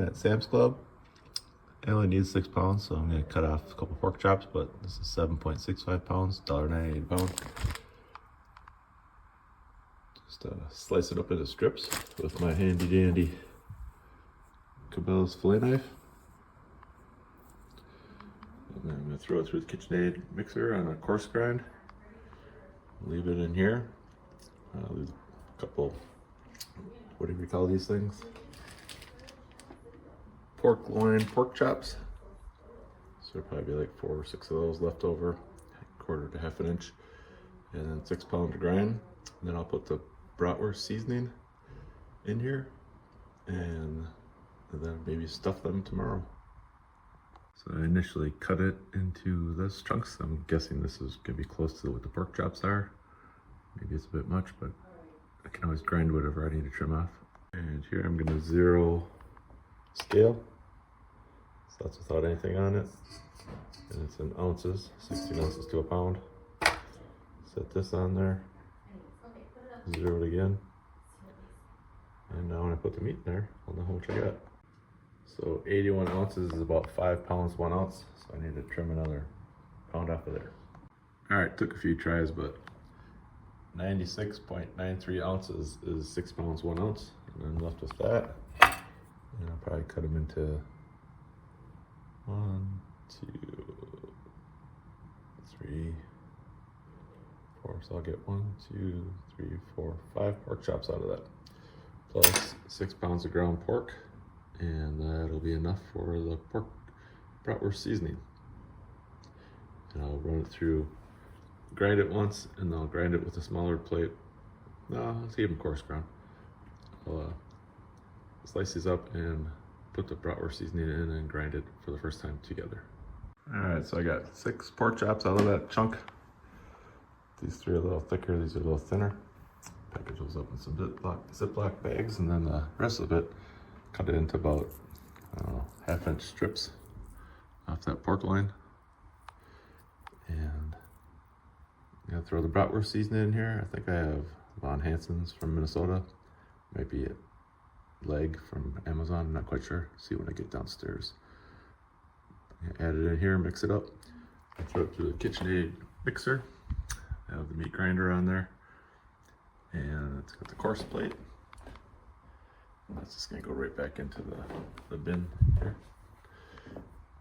at Sam's Club. I only need 6 pounds, so I'm going to cut off a couple pork chops, but this is 7.65 pounds, $1.98 a pound. Just slice it up into strips with my handy dandy Cabelas fillet knife. And then I'm going to throw it through the KitchenAid mixer on a coarse grind. Leave it in here. Leave a couple, what do we call these things? Pork loin, pork chops. So there'll probably be like 4 or 6 of those left over, 1/4 to 1/2 inch, and then 6 pounds of grind. And then I'll put the Bratwurst seasoning in here, and then maybe stuff them tomorrow. So I initially cut it into this chunks. I'm guessing this is gonna be close to what the pork chops are. Maybe it's a bit much, but I can always grind whatever I need to trim off. And here I'm gonna 0 scale. So that's without anything on it. And it's in ounces, 16 ounces to a pound. Set this on there. 0 it again. And now when I put the meat in there, I'll know how much I got. So 81 ounces is about 5 pounds, 1 ounce. So I need to trim another pound off of there. All right, took a few tries, but 96.93 ounces is 6 pounds, 1 ounce. And I'm left with that. And I'll probably cut them into 1, 2, 3, 4. So I'll get 1, 2, 3, 4, 5 pork chops out of that. Plus 6 pounds of ground pork. And that'll be enough for the pork bratwurst seasoning. And I'll run it through, grind it once, and I'll grind it with a smaller plate. No, let's keep them coarse ground. I'll slice these up and put the bratwurst seasoning in and grind it for the first time together. All right, so I got 6 pork chops out of that chunk. These 3 are a little thicker, these are a little thinner. Package those up in some Ziploc bags, and then the rest of it, cut it into about, I don't know, 1/2 inch strips off that pork loin. And I'm gonna throw the bratwurst seasoning in here. I think I have Von Hansen's from Minnesota. Might be a leg from Amazon, I'm not quite sure. See when I get downstairs. Add it in here, mix it up. I throw it through the KitchenAid mixer. I have the meat grinder on there. And it's got the coarse plate. That's just gonna go right back into the bin here.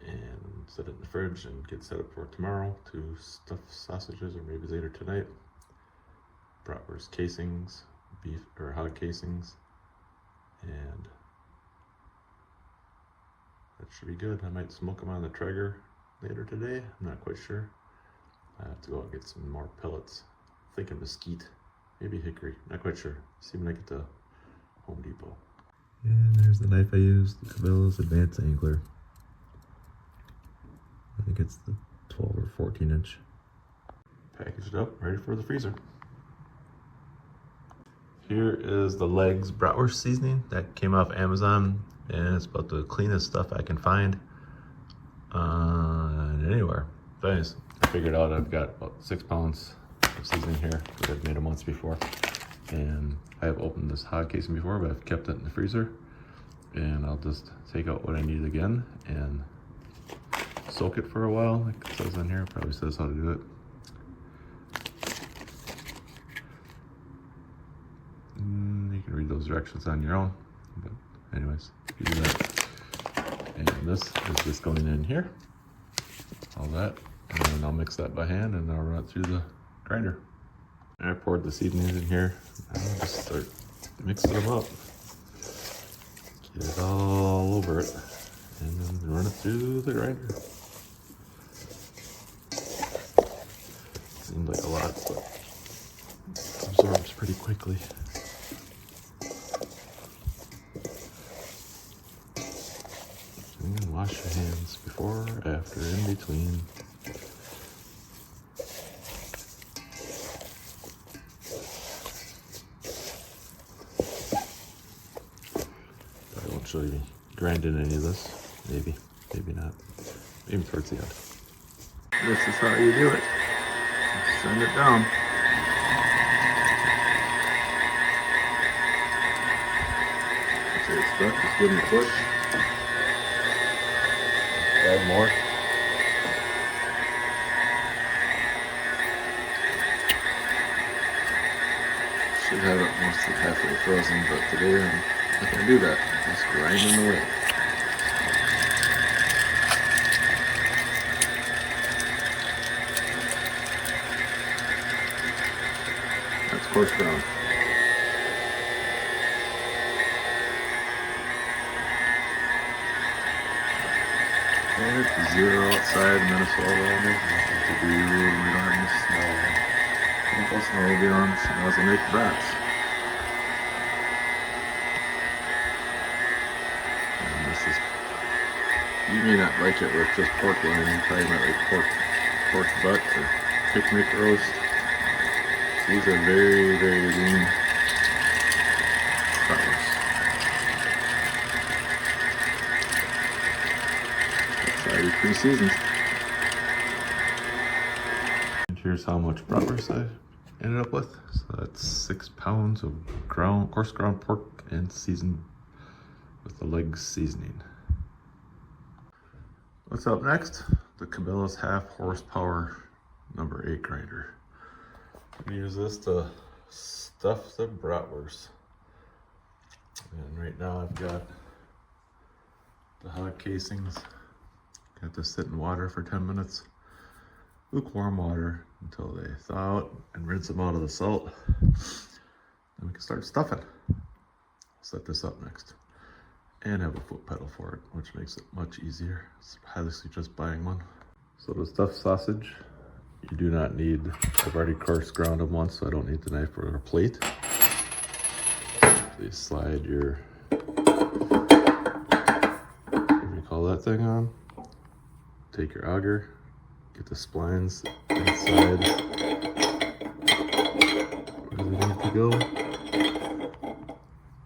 And set it in the fridge and get set up for tomorrow to stuff sausages, or maybe later tonight. Bratwurst casings, beef or hog casings. And that should be good. I might smoke them on the Traeger later today. I'm not quite sure. I have to go out and get some more pellets. I'm thinking mesquite, maybe hickory, not quite sure. See when I get to Home Depot. And there's the knife I used, the Cabelas Advanced Angler. I think it's the 12 or 14 inch. Packaged up, ready for the freezer. Here is the legs bratwurst seasoning that came off Amazon, and it's about the cleanest stuff I can find anywhere. But anyways, I figured out I've got about 6 pounds of seasoning here because I've made them once before. And I have opened this hog casing before, but I've kept it in the freezer. And I'll just take out what I need again and soak it for a while, like it says on here. It probably says how to do it. You can read those directions on your own. But anyways, you do that. And this is just going in here. All that. And then I'll mix that by hand and I'll run it through the grinder. I poured the seasonings in here. I'll just start mixing them up. Get it all over it. And then run it through the grinder. Seems like a lot, but it absorbs pretty quickly. And wash your hands before, after, in between. Show you grinding any of this. Maybe, maybe not. Maybe towards the end. This is how you do it. Send it down. Okay, it's stuck. Just give them a push. add more. Should have it mostly halfway frozen, but today I'm not going to do that. I'm just grinding away. That's coarse ground. And it's 0 outside Minnesota. Nothing to do. We don't have any snow. Plus snow will be on. Snows will make brats. And this is, you may not like it with just pork loin. You probably might like pork butt or picnic roast. These are very, very lean bratwurst. It's already pre-seasoned. And here's how much bratwurst I ended up with. So that's 6 pounds of coarse ground pork and seasoned with the legs seasoning. What's up next? The Cabelas half horsepower number 8 grinder. I'm gonna use this to stuff the bratwurst. And right now I've got the hog casings. Got to sit in water for 10 minutes. Lukewarm water until they thaw out and rinse them out of the salt. Then we can start stuffing. I'll set this up next. And have a foot pedal for it, which makes it much easier. I highly suggest buying one. So to stuff sausage, you do not need, I've already coarse ground them once, so I don't need the knife or a plate. Please slide your, whatever you call that thing on. Take your auger, get the splines inside where they need to go.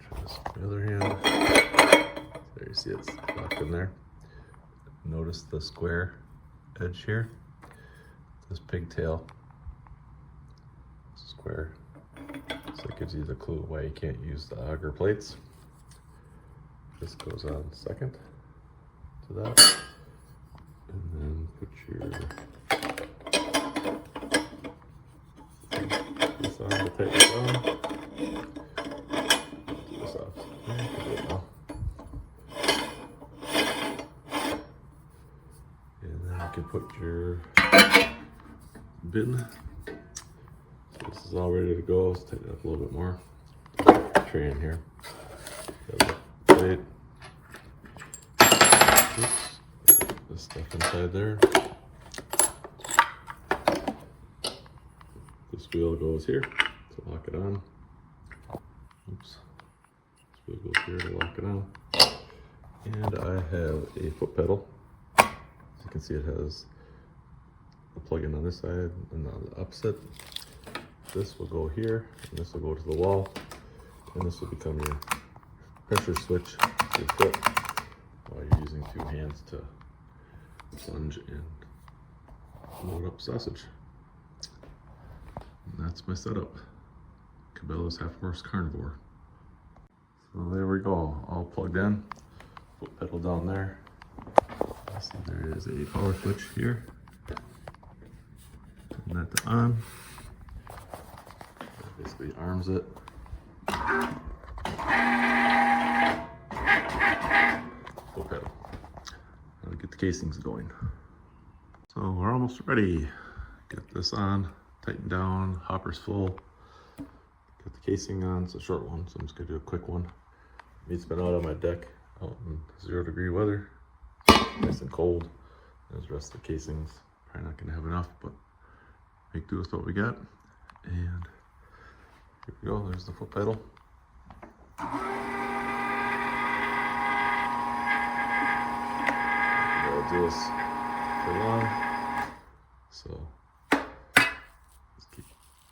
Try this with the other hand. There you see it's locked in there. Notice the square edge here. This pigtail square. So it gives you the clue why you can't use the auger plates. This goes on second to that. And then put your this on to tighten it on. Do this off. Yeah, do it now. And then you can put your bin. So this is all ready to go. Let's tighten it up a little bit more. Tray in here. Got a plate. Oops. This stuff inside there. This wheel goes here to lock it on. Oops. This wheel goes here to lock it on. And I have a foot pedal. As you can see, it has a plug-in on this side and on the opposite. This will go here, and this will go to the wall, and this will become your pressure switch to your foot while you're using 2 hands to plunge and load up sausage. And that's my setup. Cabelas half horse carnivore. So there we go, all plugged in. Foot pedal down there. So there is a power switch here. Turn that to on. That basically arms it. Foot pedal. Now get the casings going. So we're almost ready. Get this on, tighten down, hopper's full. Get the casing on, it's a short one, so I'm just gonna do a quick one. Meat's been out on my deck, out in 0-degree weather. Nice and cold. There's the rest of the casings. Probably not gonna have enough, but make do with what we got. And here we go, there's the foot pedal. I'll do this for long. So just keep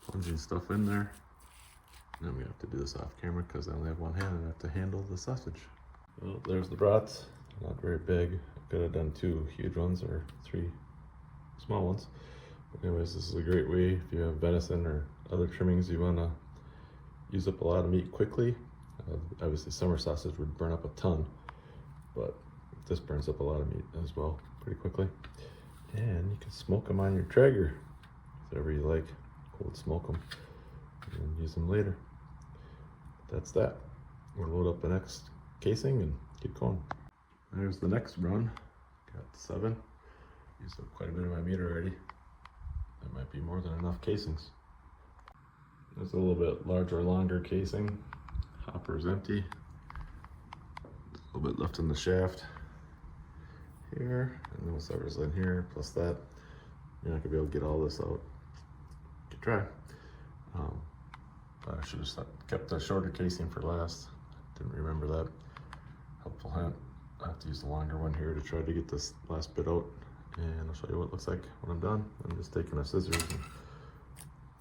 plunging stuff in there. And then we have to do this off camera because I only have one hand and I have to handle the sausage. Well, there's the brats. Not very big. I could have done 2 huge ones or 3 small ones. But anyways, this is a great way if you have venison or other trimmings you want to use up a lot of meat quickly. Obviously summer sausage would burn up a ton, but this burns up a lot of meat as well. pretty quickly. And you can smoke them on your Traeger, whatever you like. Cold smoke them and use them later. That's that. We'll load up the next casing and keep going. There's the next run. Got 7. Used up quite a bit of my meat already. That might be more than enough casings. There's a little bit larger, longer casing. Hopper's empty. A little bit left in the shaft here, and then whatever's in here, plus that. You're not gonna be able to get all this out. Good try. I should have kept the shorter casing for last. Didn't remember that. Helpful hint. I have to use the longer one here to try to get this last bit out, and I'll show you what it looks like when I'm done. I'm just taking a scissors and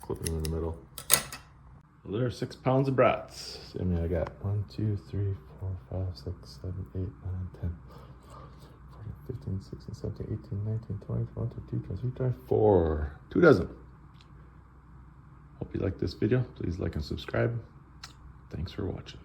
clipping them in the middle. Well, there are 6 pounds of brats. I mean, I got 1, 2, 3, 4, 5, 6, 7, 8, 9, 10, 14, 15, 16, 17, 18, 19, 20, 21, 22, 23, 24. 2 dozen. Hope you like this video. Please like and subscribe. Thanks for watching.